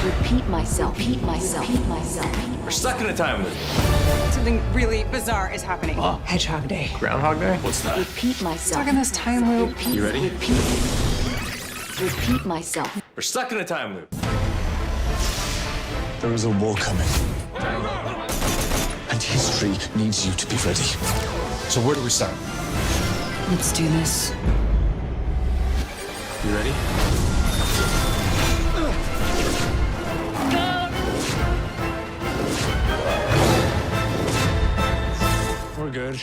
Repeat myself. Repeat myself. Repeat myself. We're stuck in a time loop. Something really bizarre is happening. Hedgehog Day. Groundhog Day? What's that? Repeat myself. Stuck in this time loop. Repeat, You ready? Repeat myself. We're stuck in a time loop. There is a war coming. And history needs you to be ready. So where do we start? Let's do this. You ready? We're good.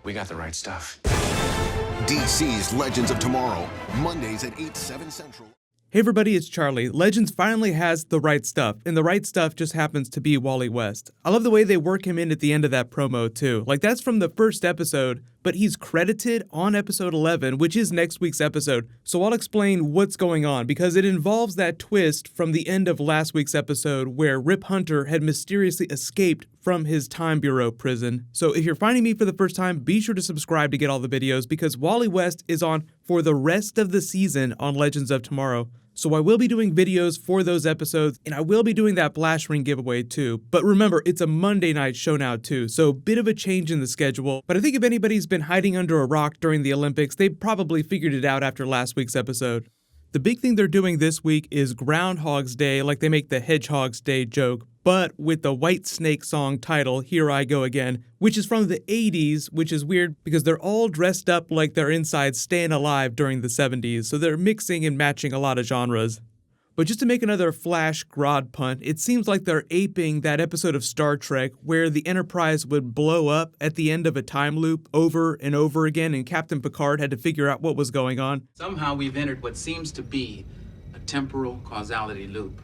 We got the right stuff. DC's Legends of Tomorrow, Mondays at 8, 7 Central. Hey everybody, it's Charlie. Legends finally has the right stuff, and the right stuff just happens to be Wally West. I love the way they work him in at the end of that promo too. Like, that's from the first episode, but he's credited on episode 11, which is next week's episode. So I'll explain what's going on, because it involves that twist from the end of last week's episode where Rip Hunter had mysteriously escaped from his Time Bureau prison. So if you're finding me for the first time, be sure to subscribe to get all the videos, because Wally West is on for the rest of the season on Legends of Tomorrow. So I will be doing videos for those episodes, and I will be doing that Flash Ring giveaway too. But remember, it's a Monday night show now too, so bit of a change in the schedule. But I think if anybody's been hiding under a rock during the Olympics, they probably figured it out after last week's episode. The big thing they're doing this week is Groundhog's Day, like they make the Hedgehog's Day joke, but with the White Snake song title, Here I Go Again, which is from the 80s, which is weird because they're all dressed up like they're inside Staying Alive during the 70s, so they're mixing and matching a lot of genres. But just to make another Flash Grodd pun, it seems like they're aping that episode of Star Trek where the Enterprise would blow up at the end of a time loop over and over again, and Captain Picard had to figure out what was going on. Somehow we've entered what seems to be a temporal causality loop.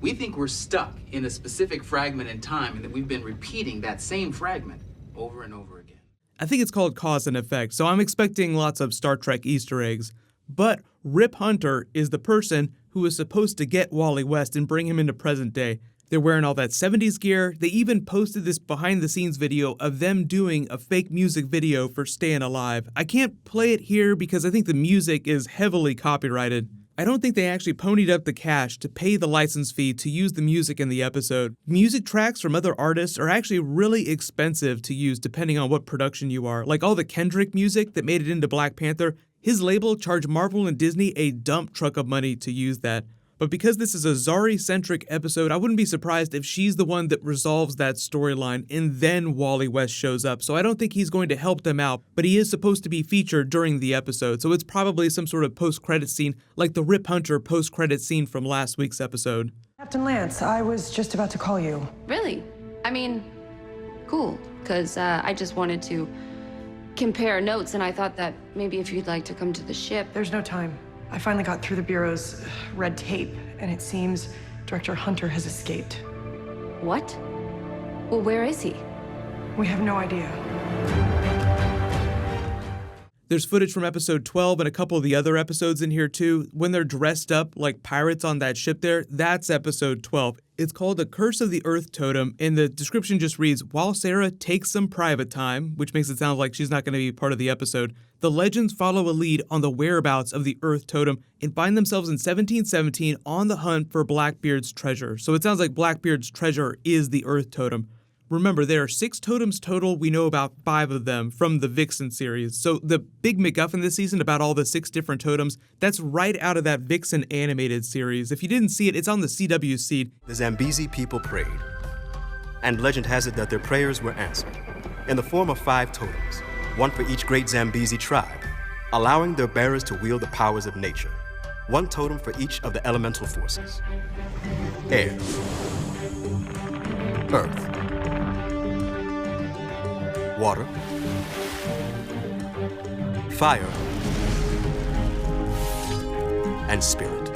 We think we're stuck in a specific fragment in time and that we've been repeating that same fragment over and over again. I think it's called cause and effect, so I'm expecting lots of Star Trek Easter eggs. But Rip Hunter is the person who is supposed to get Wally West and bring him into present day. They're wearing all that 70s gear. They even posted this behind the scenes video of them doing a fake music video for Staying Alive. I can't play it here because I think the music is heavily copyrighted. I don't think they actually ponied up the cash to pay the license fee to use the music in the episode. Music tracks from other artists are actually really expensive to use depending on what production you are. Like all the Kendrick music that made it into Black Panther, his label charged Marvel and Disney a dump truck of money to use that. But because this is a Zari-centric episode, I wouldn't be surprised if she's the one that resolves that storyline and then Wally West shows up. So I don't think he's going to help them out, but he is supposed to be featured during the episode. So it's probably some sort of post-credit scene, like the Rip Hunter post-credit scene from last week's episode. Captain Lance, I was just about to call you. Really? I mean, cool, because I just wanted to compare notes, and I thought that maybe if you'd like to come to the ship. There's no time. I finally got through the Bureau's red tape, and it seems Director Hunter has escaped. What? Well, where is he? We have no idea. There's footage from episode 12 and a couple of the other episodes in here too. When they're dressed up like pirates on that ship there, that's episode 12. It's called The Curse of the Earth Totem, and the description just reads, while Sarah takes some private time, which makes it sound like she's not going to be part of the episode, the legends follow a lead on the whereabouts of the Earth Totem and find themselves in 1717 on the hunt for Blackbeard's treasure. So it sounds like Blackbeard's treasure is the Earth Totem. Remember, there are 6 totems total. We know about 5 of them from the Vixen series. So the big MacGuffin this season about all the 6 different totems, that's right out of that Vixen animated series. If you didn't see it, it's on the CW seed. The Zambezi people prayed, and legend has it that their prayers were answered in the form of 5 totems, one for each great Zambezi tribe, allowing their bearers to wield the powers of nature. 1 totem for each of the elemental forces: air, earth, water, fire, and spirit.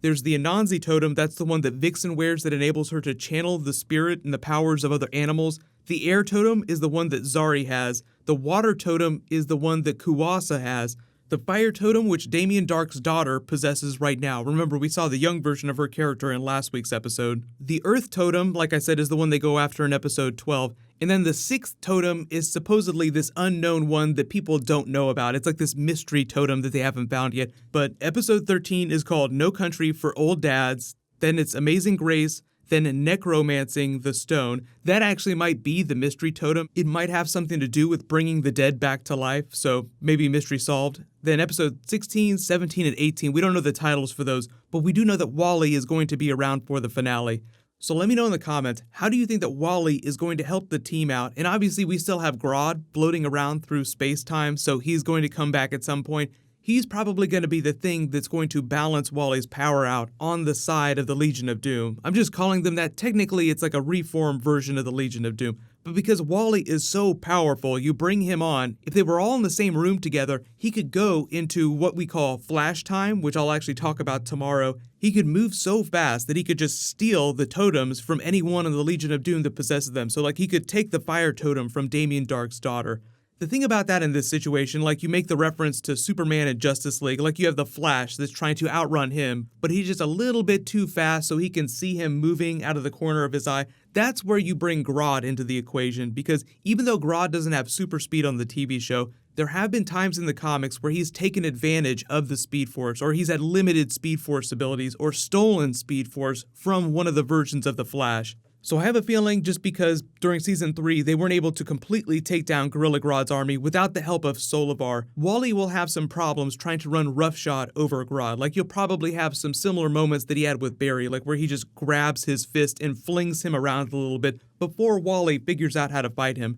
There's the Anansi totem, that's the one that Vixen wears that enables her to channel the spirit and the powers of other animals. The air totem is the one that Zari has. The water totem is the one that Kuwasa has. The fire totem, which Damien Dark's daughter possesses right now. Remember, we saw the young version of her character in last week's episode. The earth totem, like I said, is the one they go after in episode 12. And then the 6th totem is supposedly this unknown one that people don't know about. It's like this mystery totem that they haven't found yet. But episode 13 is called No Country for Old Dads. Then it's Amazing Grace. Then Necromancing the Stone. That actually might be the mystery totem. It might have something to do with bringing the dead back to life, so maybe mystery solved. Then episode 16, 17, and 18, we don't know the titles for those, but we do know that Wally is going to be around for the finale. So let me know in the comments, how do you think that Wally is going to help the team out? And obviously we still have Grodd floating around through space-time, so he's going to come back at some point. He's probably going to be the thing that's going to balance Wally's power out on the side of the Legion of Doom. I'm just calling them that. Technically, it's like a reformed version of the Legion of Doom. But because Wally is so powerful, you bring him on. If they were all in the same room together, he could go into what we call flash time, which I'll actually talk about tomorrow. He could move so fast that he could just steal the totems from anyone in the Legion of Doom that possesses them. So like he could take the fire totem from Damien Dark's daughter. The thing about that in this situation, like you make the reference to Superman and Justice League, like you have the Flash that's trying to outrun him, but he's just a little bit too fast so he can see him moving out of the corner of his eye. That's where you bring Grodd into the equation, because even though Grodd doesn't have super speed on the TV show, there have been times in the comics where he's taken advantage of the Speed Force, or he's had limited Speed Force abilities, or stolen Speed Force from one of the versions of the Flash. So I have a feeling just because during Season 3 they weren't able to completely take down Gorilla Grodd's army without the help of Solovar, Wally will have some problems trying to run roughshod over Grodd. Like you'll probably have some similar moments that he had with Barry, like where he just grabs his fist and flings him around a little bit before Wally figures out how to fight him.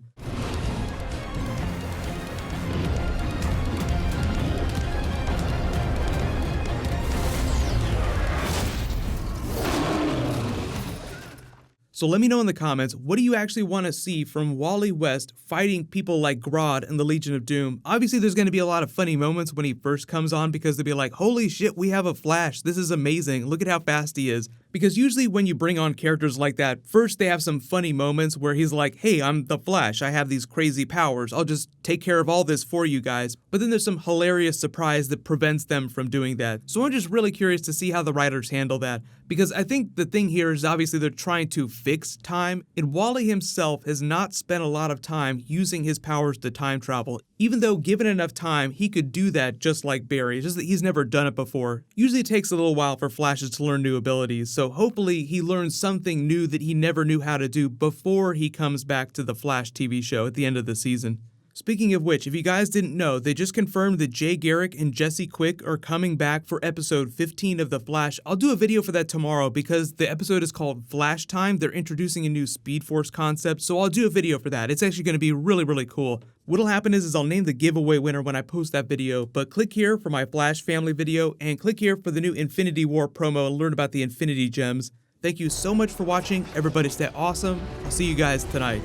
So let me know in the comments, what do you actually want to see from Wally West fighting people like Grodd and the Legion of Doom? Obviously, there's going to be a lot of funny moments when he first comes on because they'll be like, holy shit, we have a Flash. This is amazing. Look at how fast he is. Because usually when you bring on characters like that, first they have some funny moments where he's like, hey, I'm the Flash. I have these crazy powers. I'll just take care of all this for you guys. But then there's some hilarious surprise that prevents them from doing that. So I'm just really curious to see how the writers handle that. Because I think the thing here is obviously they're trying to fix time, and Wally himself has not spent a lot of time using his powers to time travel, even though given enough time, he could do that just like Barry. It's just that he's never done it before. Usually it takes a little while for Flashes to learn new abilities, so hopefully he learns something new that he never knew how to do before he comes back to the Flash TV show at the end of the season. Speaking of which, if you guys didn't know, they just confirmed that Jay Garrick and Jesse Quick are coming back for episode 15 of The Flash. I'll do a video for that tomorrow because the episode is called Flash Time. They're introducing a new Speed Force concept, so I'll do a video for that. It's actually going to be really, really cool. What'll happen is I'll name the giveaway winner when I post that video, but click here for my Flash family video and click here for the new Infinity War promo and learn about the Infinity Gems. Thank you so much for watching. Everybody stay awesome. I'll see you guys tonight.